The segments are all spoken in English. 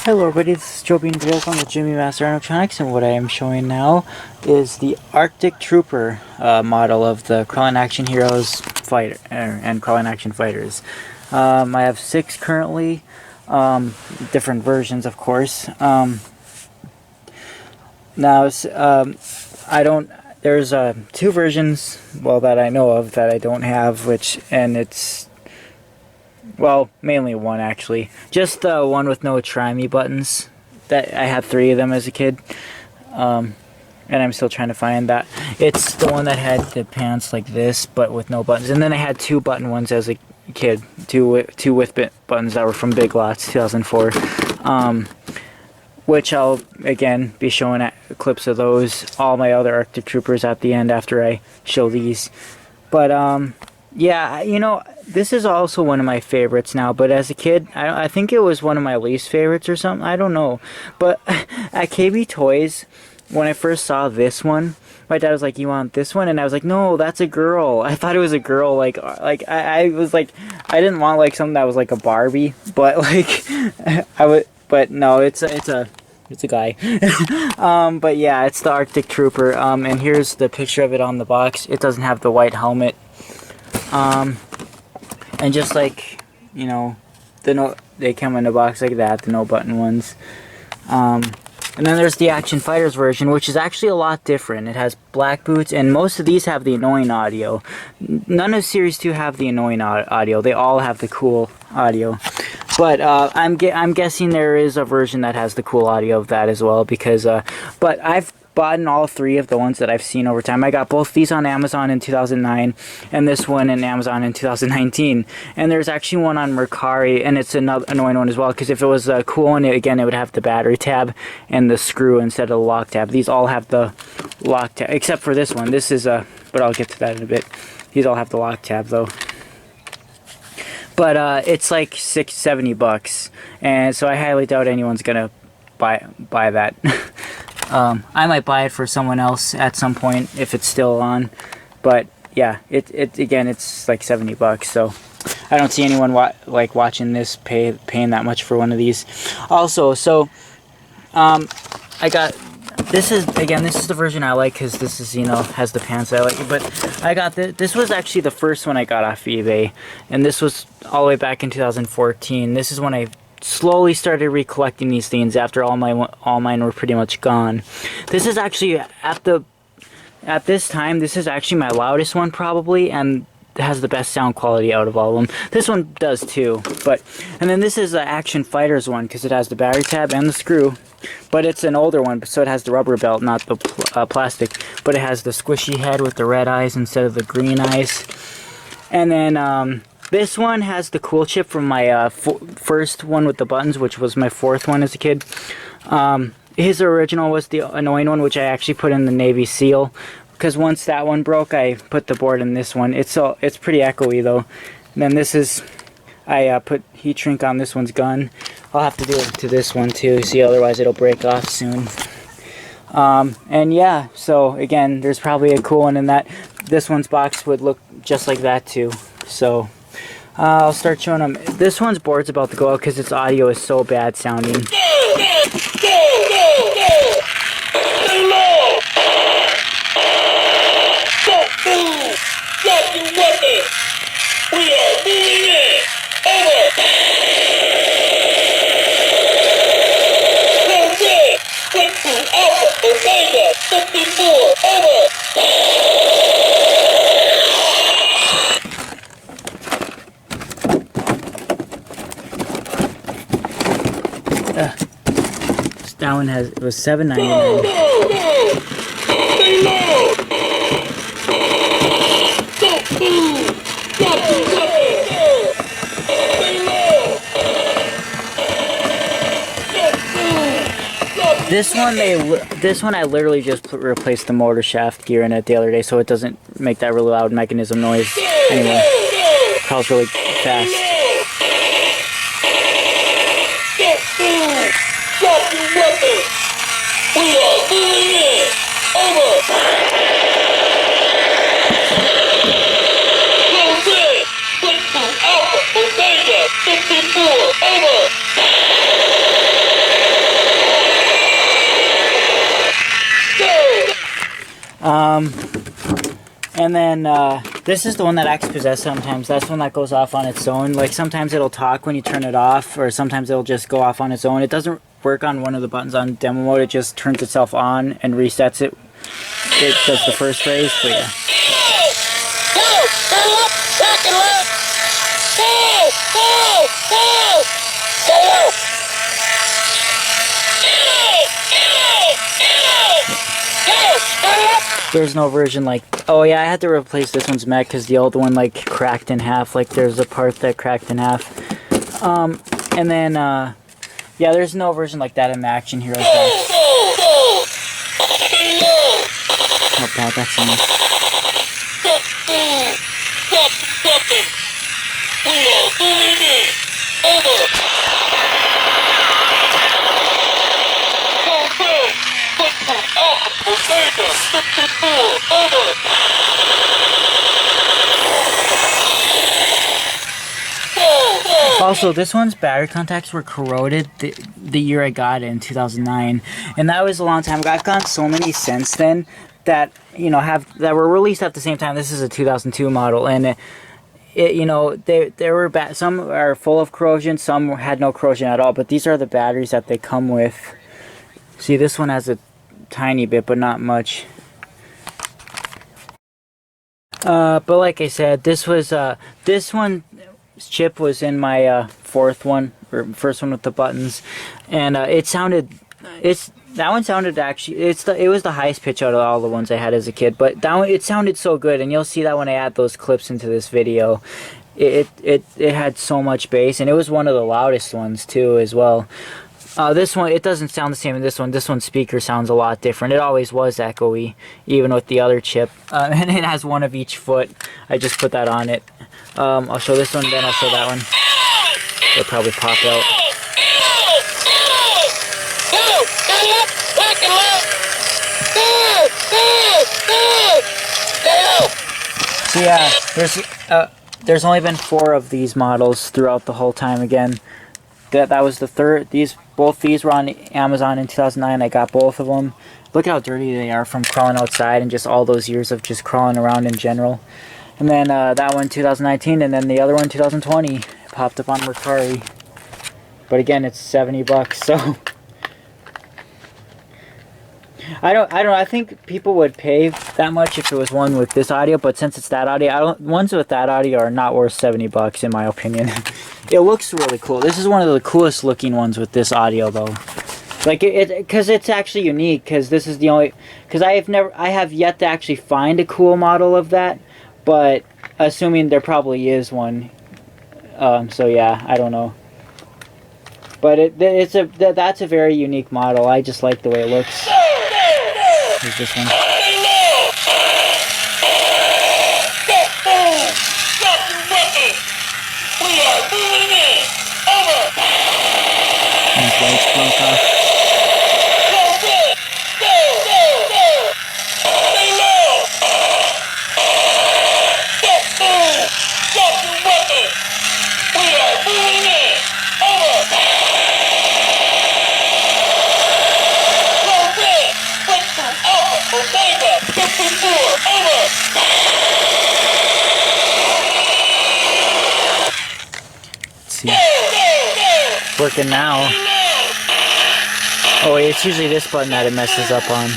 Hello everybody, this is Joe being Goldlok with Gemmy Master Animatronics, and what I am showing now is the Arctic Trooper model of the Crawling Action Heroes fighter and Crawling Action Fighters. I have 6 currently, different versions of course. There's 2 versions, well, that I know of that I don't have, well, mainly one actually. Just the one with no try me buttons. That I had 3 of them as a kid. And I'm still trying to find that. It's the one that had the pants like this, but with no buttons. And then I had 2 button ones as a kid. Two with buttons that were from Big Lots, 2004. Which I'll, again, be showing clips of those. All my other Arctic Troopers at the end after I show these. But, yeah, you know, this is also one of my favorites now, but as a kid, I think it was one of my least favorites or something. I don't know. But at KB Toys, when I first saw this one, my dad was like, "You want this one?" And I was like, "No, that's a girl." I thought it was a girl. I was like, I didn't want like something that was like a Barbie, but like but no, it's a guy. But yeah, it's the Arctic Trooper. And here's the picture of it on the box. It doesn't have the white helmet. And just like, you know, they come in a box like that, the no button ones. And then there's the Action Fighters version, which is actually a lot different. It has black boots, and most of these have the annoying audio. None of Series 2 have the annoying audio. They all have the cool audio. But I'm guessing there is a version that has the cool audio of that as well, because but I've bought in all 3 of the ones that I've seen over time. I got both these on Amazon in 2009 and this one in Amazon in 2019. And there's actually one on Mercari, and it's another annoying one as well, because if it was a cool one, again, it would have the battery tab and the screw instead of the lock tab. These all have the lock tab, except for this one. This is but I'll get to that in a bit. These all have the lock tab though. But it's like $70, and so I highly doubt anyone's gonna buy that. I might buy it for someone else at some point if it's still on, but yeah, again, it's like $70, so I don't see anyone watching this paying that much for one of these. Also, so I got this is the version I like, because this is, you know, has the pants I like. But I got this was actually the first one I got off eBay, and this was all the way back in 2014. This is when I slowly started recollecting these things after all mine were pretty much gone. This is actually at this time, this is actually my loudest one probably, and has the best sound quality out of all of them. This one does too, and then this is the Action Fighters one, because it has the battery tab and the screw, but it's an older one, so it has the rubber belt, not the plastic, but it has the squishy head with the red eyes instead of the green eyes. And then this one has the cool chip from my first one with the buttons, which was my 4th one as a kid. His original was the annoying one, which I actually put in the Navy SEAL, because once that one broke, I put the board in this one. It's pretty echoey though. And then this is, I put heat shrink on this one's gun. I'll have to do it to this one too, see, otherwise it'll break off soon. And yeah, so again, there's probably a cool one in that. This one's box would look just like that too. So I'll start showing them. This one's board's about to go out because its audio is so bad sounding. That one it was $7.99. This one I literally just replaced the motor shaft gear in it the other day, so it doesn't make that really loud mechanism noise anymore. It calls really fast. And then this is the one that acts possessed sometimes. That's one that goes off on its own. Like sometimes it'll talk when you turn it off, or sometimes it'll just go off on its own. It doesn't work on one of the buttons on demo mode. It just turns itself on and resets it. It does the first phrase, but yeah. There's no version like, oh yeah, I had to replace this one's mech because the old one like cracked in half. Like there's a part that cracked in half. And then yeah, there's no version like that in the Action Heroes box. How bad that sounds. Also, this one's battery contacts were corroded the year I got it in 2009, and that was a long time ago. I've gotten so many since then that, you know, that were released at the same time. This is a 2002 model, and it you know, there were some are full of corrosion, some had no corrosion at all. But these are the batteries that they come with. See, this one has a tiny bit, but not much. But like I said, this one chip was in my fourth one, or first one with the buttons, and that one sounded actually, it was the highest pitch out of all the ones I had as a kid, but that one, it sounded so good, and you'll see that when I add those clips into this video. It had so much bass, and it was one of the loudest ones too as well. This one, it doesn't sound the same as this one. This one's speaker sounds a lot different. It always was echoey, even with the other chip. And it has one of each foot. I just put that on it. I'll show this one, then I'll show that one. It'll probably pop out. So yeah, there's only been 4 of these models throughout the whole time. Again, that was the third. Both these were on Amazon in 2009. I got both of them. Look how dirty they are from crawling outside and just all those years of just crawling around in general. And then that one 2019, and then the other one 2020 popped up on Mercari. But again, it's $70, so I don't know. I think people would pay that much if it was one with this audio, but since it's that audio, ones with that audio are not worth $70 in my opinion. It looks really cool. This is one of the coolest looking ones with this audio though. Like because it's actually unique, because this is the only, because I have yet to actually find a cool model of that, but assuming there probably is one. So yeah, I don't know. But that's a very unique model. I just like the way it looks. Here's this one. And his lights broke off. Working now. Oh, it's usually this button that it messes up on.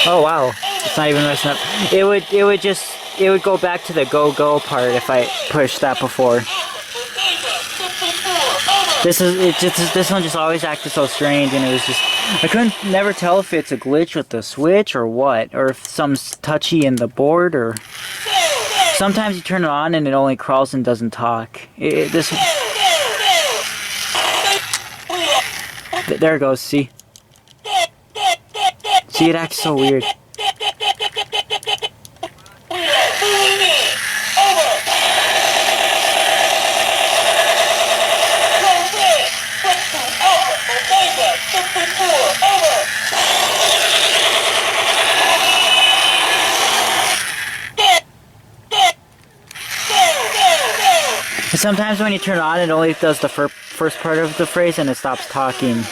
Oh wow, it's not even messing up. It would go back to the go part if I pushed that before. This one just always acted so strange, and it was just, I couldn't never tell if it's a glitch with the switch or what, or if something's touchy in the board, or sometimes you turn it on and it only crawls and doesn't talk. There it goes, see? See, it acts so weird. Sometimes when you turn it on, it only does the first part of the phrase and it stops talking.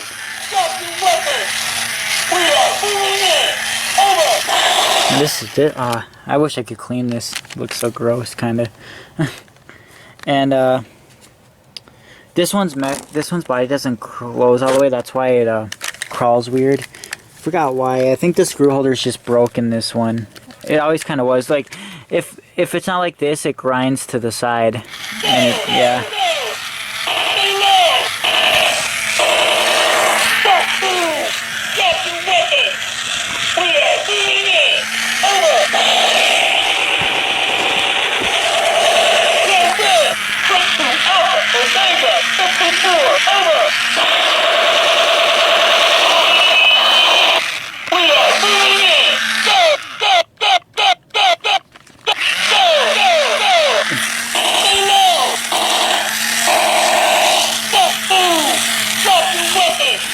This is it. I wish I could clean this. It looks so gross, kind of. And this one's body doesn't close all the way. That's why it crawls weird. Forgot why. I think the screw holder is just broken. This one. It always kind of was. Like if it's not like this, it grinds to the side. And yeah.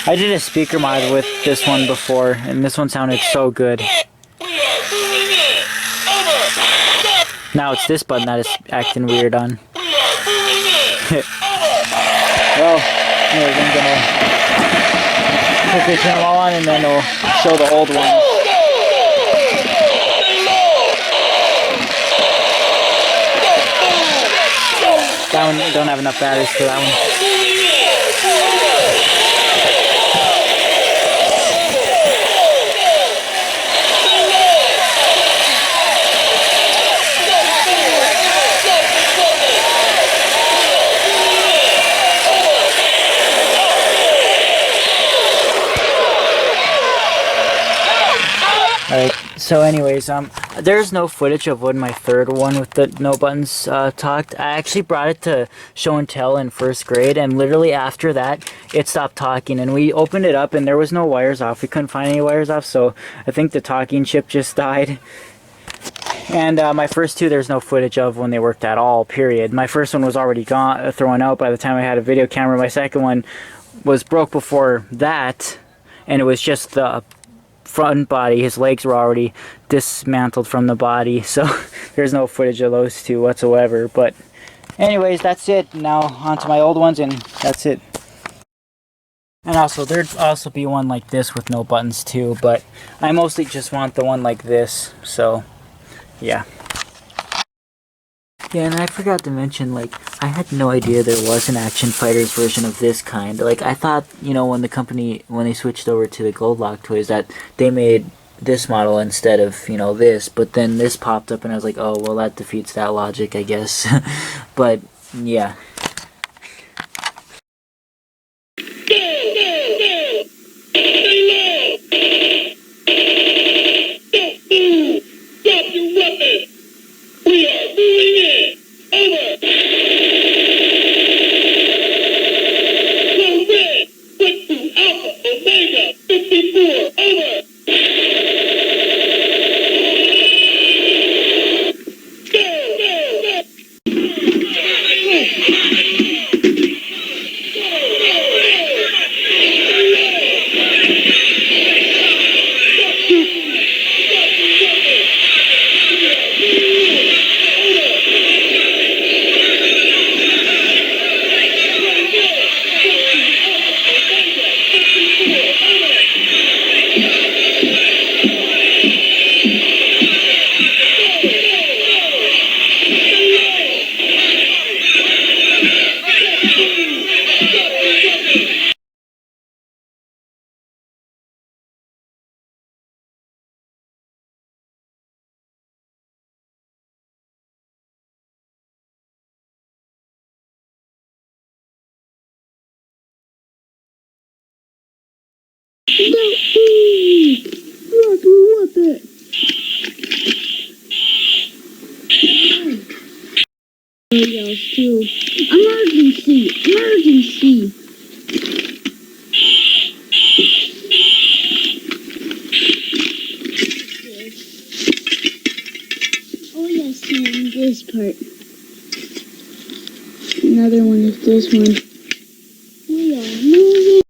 I did a speaker mod with this one before, and this one sounded so good. Now it's this button that is acting weird on. Well, anyways, I'm gonna quickly turn them all on and then I'll show the old ones. That one, don't have enough batteries for that one. Alright, so anyways, there's no footage of when my third one with the no buttons talked. I actually brought it to show and tell in first grade, and literally after that, it stopped talking, and we opened it up and there was no wires off. We couldn't find any wires off, so I think the talking chip just died. And my first two, there's no footage of when they worked at all, period. My first one was already gone, thrown out by the time I had a video camera. My second one was broke before that, and it was just the front body. His legs were already dismantled from the body, so there's no footage of those two whatsoever. But anyways, that's it. Now on to my old ones, and that's it. And also, there'd also be one like this with no buttons too, but I mostly just want the one like this, so yeah. Yeah, and I forgot to mention, like, I had no idea there was an Action Fighters version of this kind. Like, I thought, you know, when they switched over to the Goldlok toys, that they made this model instead of, you know, this. But then this popped up and I was like, oh, well, that defeats that logic, I guess. But, yeah. Drop your weapon! We are moving in! Over! Go red! Switch to Alpha Omega 54! Over! Yells too. Emergency! Emergency! Oh yes, and this part. Another one is this one. We are moving.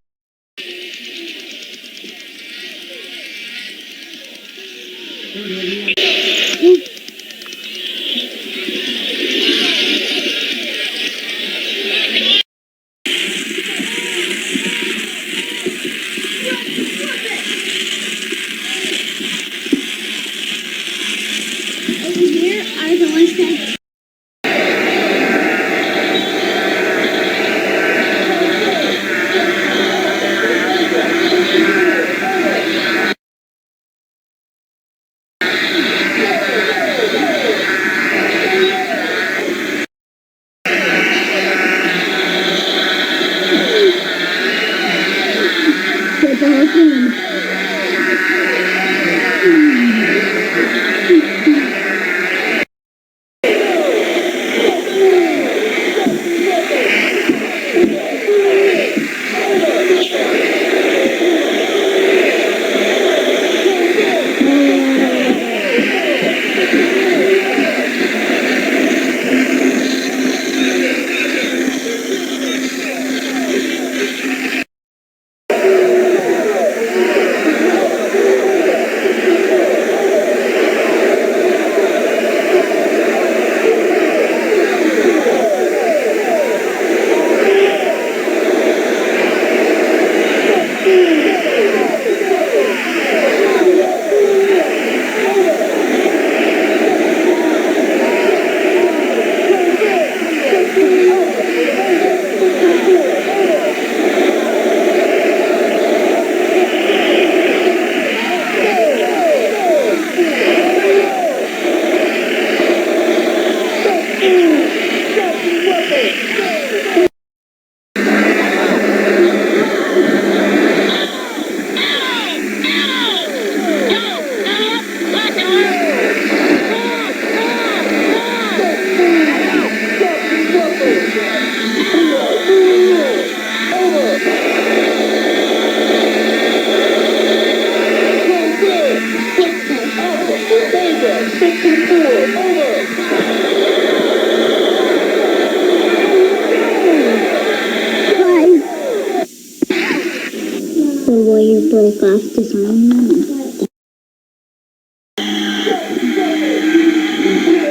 The lawyer broke off design money.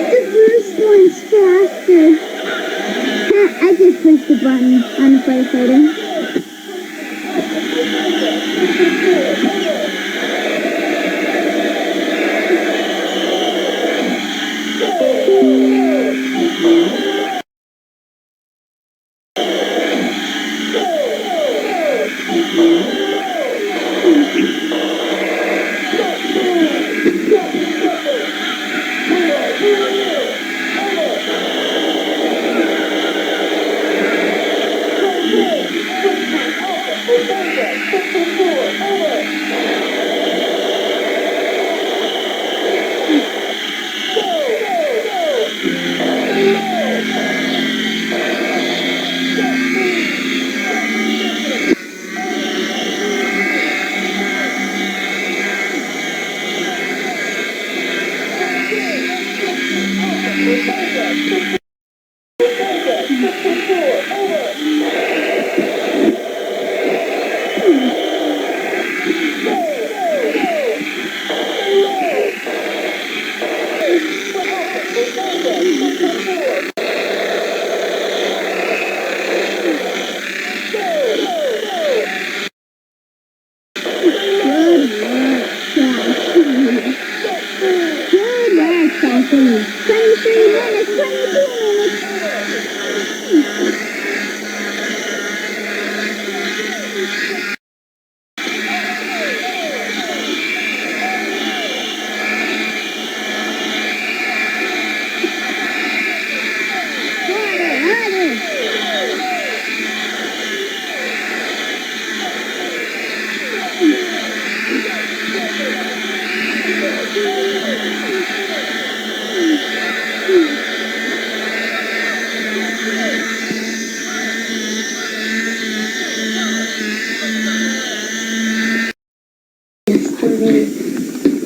The first one's faster. I just pushed the button on the firefighter.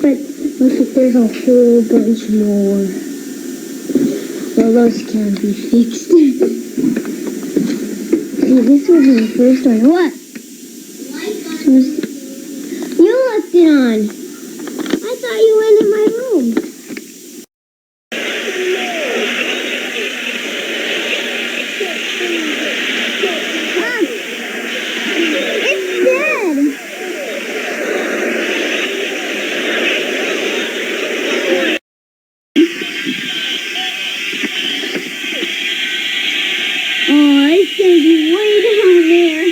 But looks like there's a whole bunch more. Well, those can't be fixed. See, this will be the first one. What? You left it on. I thought you went in my room. It's dead. Oh, it's gonna be way down there.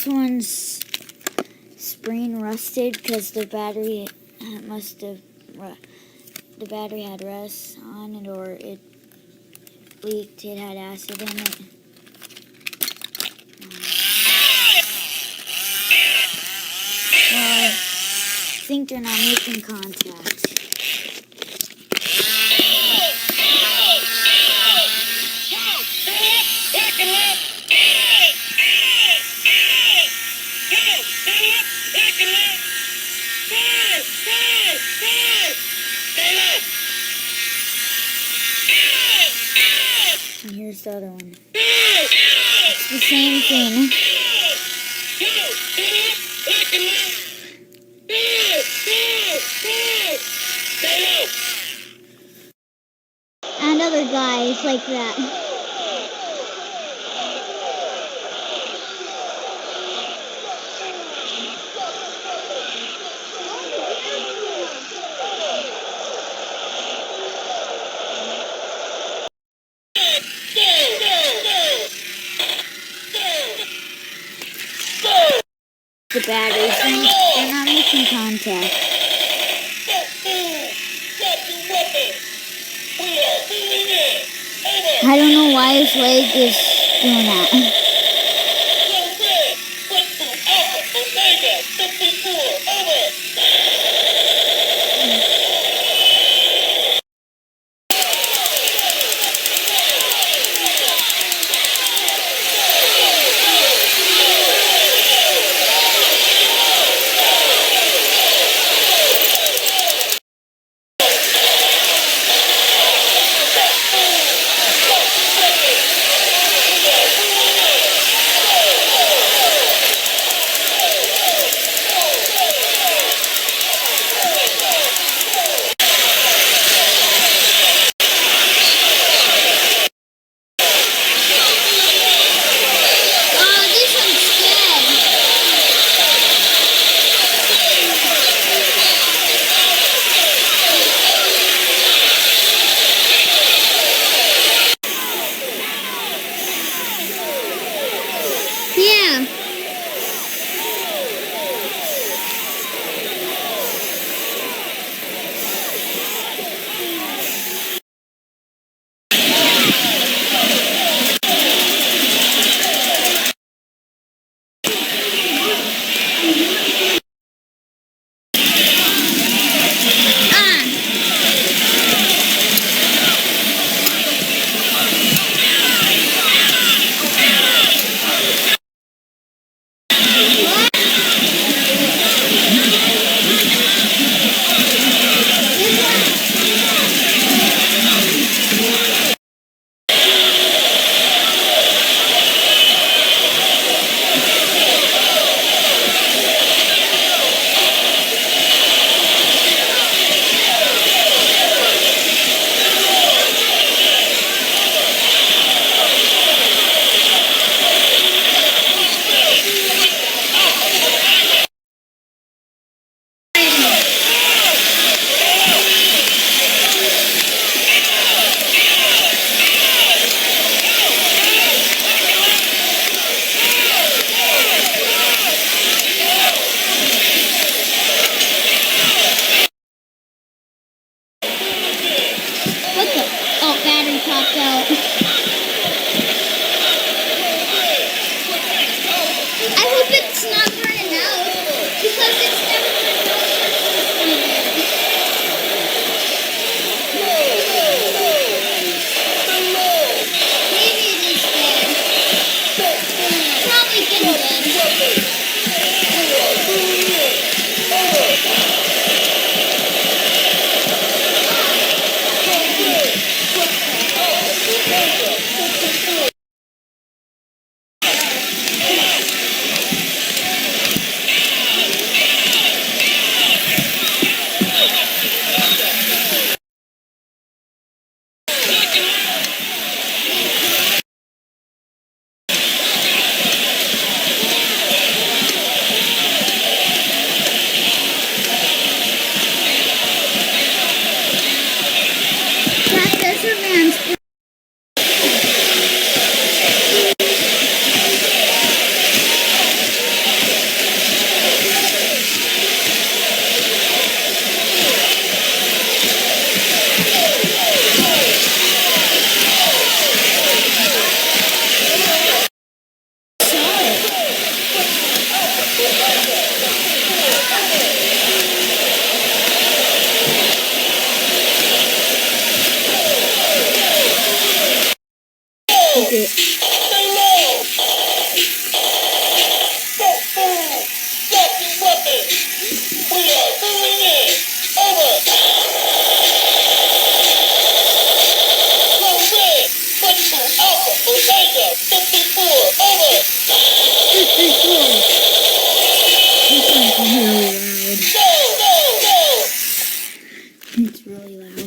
this one's spring rusted because the battery must have the battery had rust on it, or it leaked. It had acid in it. Well, I think they're not making contact. And here's the other one. It's the same thing. And other guys like that. The batteries, they're not making contact. I don't know why his leg is doing that. Yeah. What the? Oh, battery popped out. I hope it's not burning out because it's never burned out Maybe it is dead. Probably been dead. That desert man's really loud.